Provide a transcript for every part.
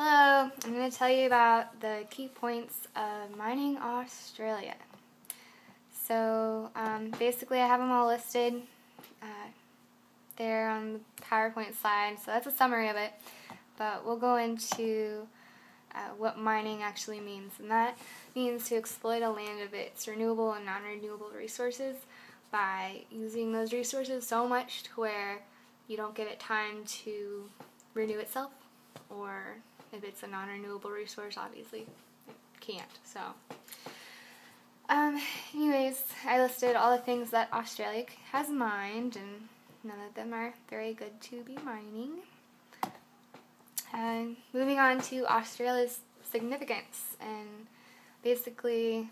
Hello, I'm going to tell you about the key points of mining Australia. So basically I have them all listed there on the PowerPoint slide, so that's a summary of it. But we'll go into what mining actually means, and that means to exploit a land of its renewable and non-renewable resources by using those resources so much to where you don't give it time to renew itself, or if it's a non-renewable resource, obviously it can't. So anyways, I listed all the things that Australia has mined, and none of them are very good to be mining. And moving on to Australia's significance, and basically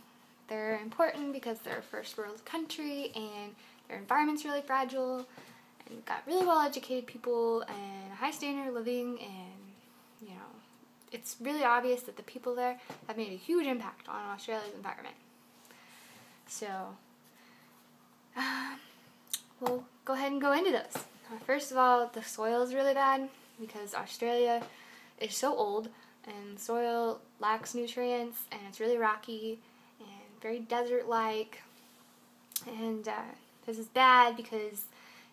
they're important because they're a first world country and their environment's really fragile and got really well educated people and a high standard of living, and it's really obvious that the people there have made a huge impact on Australia's environment. So we'll go ahead and go into those. First of all, the soil is really bad because Australia is so old and soil lacks nutrients, and it's really rocky and very desert-like. And this is bad because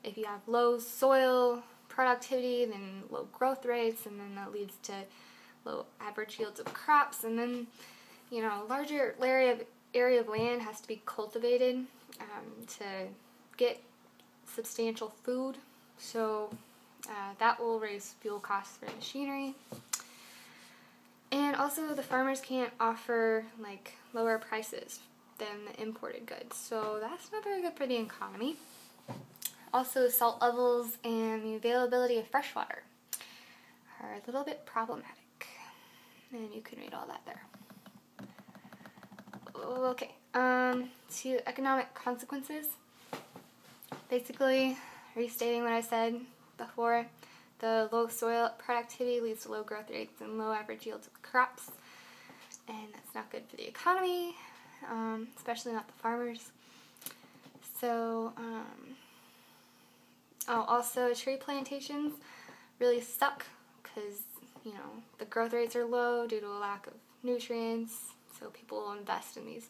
if you have low soil productivity, then low growth rates, and then that leads to low average yields of crops, and then a larger area of land has to be cultivated to get substantial food. So that will raise fuel costs for machinery. And also the farmers can't offer lower prices than the imported goods, so that's not very good for the economy. Also, salt levels and the availability of fresh water are a little bit problematic, and you can read all that there. Okay, to economic consequences. Basically, restating what I said before, the low soil productivity leads to low growth rates and low average yields of crops, and that's not good for the economy, especially not the farmers. So, also tree plantations really suck because, the growth rates are low due to a lack of nutrients, so people will invest in these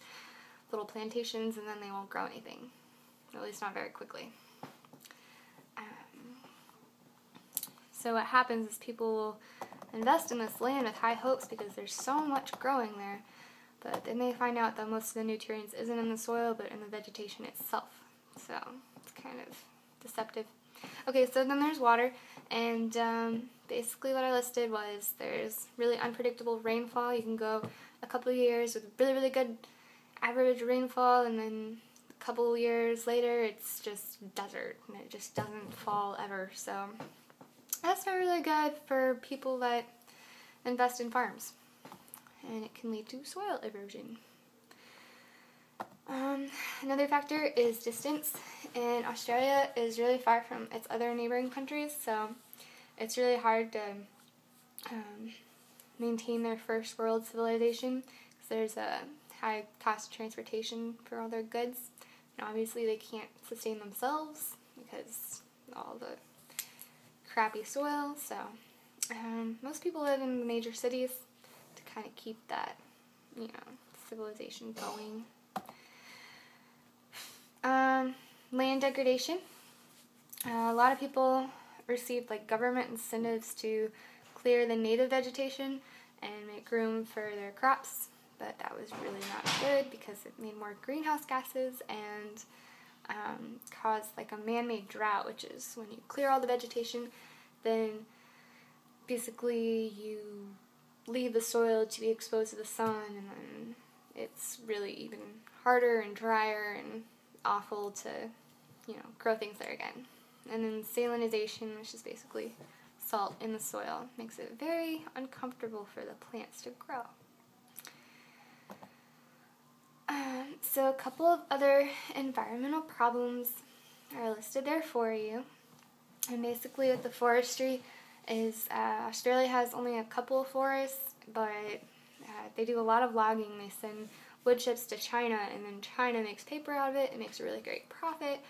little plantations and then they won't grow anything, at least not very quickly. So what happens is people will invest in this land with high hopes because there's so much growing there, but then they find out that most of the nutrients isn't in the soil but in the vegetation itself. So it's kind of deceptive. Okay, so then there's water, and basically what I listed was there's really unpredictable rainfall. You can go a couple of years with really, really good average rainfall, and then a couple of years later it's just desert, and it just doesn't fall ever. So that's not really good for people that invest in farms, and it can lead to soil erosion. Another factor is distance, and Australia is really far from its other neighboring countries, so it's really hard to maintain their first world civilization because there's a high cost of transportation for all their goods, and obviously they can't sustain themselves because all the crappy soil. So most people live in major cities to kind of keep that civilization going. Land degradation. A lot of people received government incentives to clear the native vegetation and make room for their crops, but that was really not good because it made more greenhouse gases and caused a man-made drought, which is when you clear all the vegetation, then basically you leave the soil to be exposed to the sun, and then it's really even harder and drier and awful to grow things there again. And then salinization, which is basically salt in the soil, makes it very uncomfortable for the plants to grow. So a couple of other environmental problems are listed there for you. And basically with the forestry is Australia has only a couple of forests, but they do a lot of logging. They send wood chips to China, and then China makes paper out of it and makes a really great profit,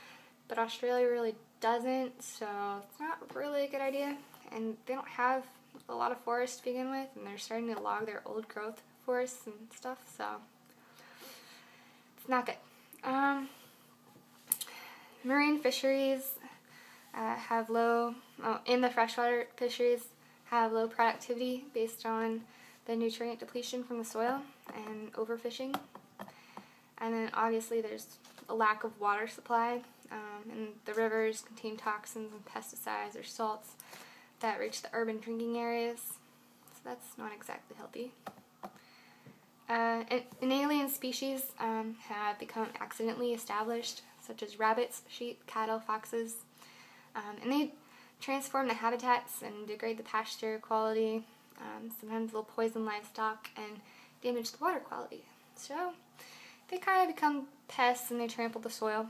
but Australia really doesn't, so it's not really a good idea. And they don't have a lot of forest to begin with, and they're starting to log their old growth forests and stuff, so it's not good. Marine fisheries have low, in the freshwater fisheries, have low productivity based on the nutrient depletion from the soil and overfishing. And then obviously there's a lack of water supply, and the rivers contain toxins and pesticides or salts that reach the urban drinking areas, so that's not exactly healthy. An alien species have become accidentally established, such as rabbits, sheep, cattle, foxes, and they transform the habitats and degrade the pasture quality. Sometimes they'll poison livestock and damage the water quality. So they kind of become pests and they trample the soil.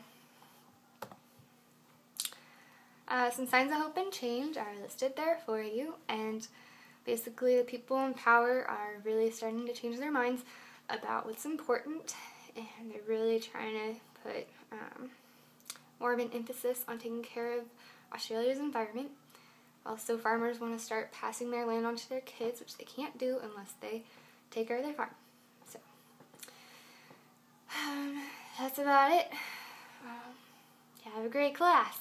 Some signs of hope and change are listed there for you, and basically the people in power are really starting to change their minds about what's important, and they're really trying to put more of an emphasis on taking care of Australia's environment. Also, farmers want to start passing their land on to their kids, which they can't do unless they take care of their farm. So, that's about it. Have a great class.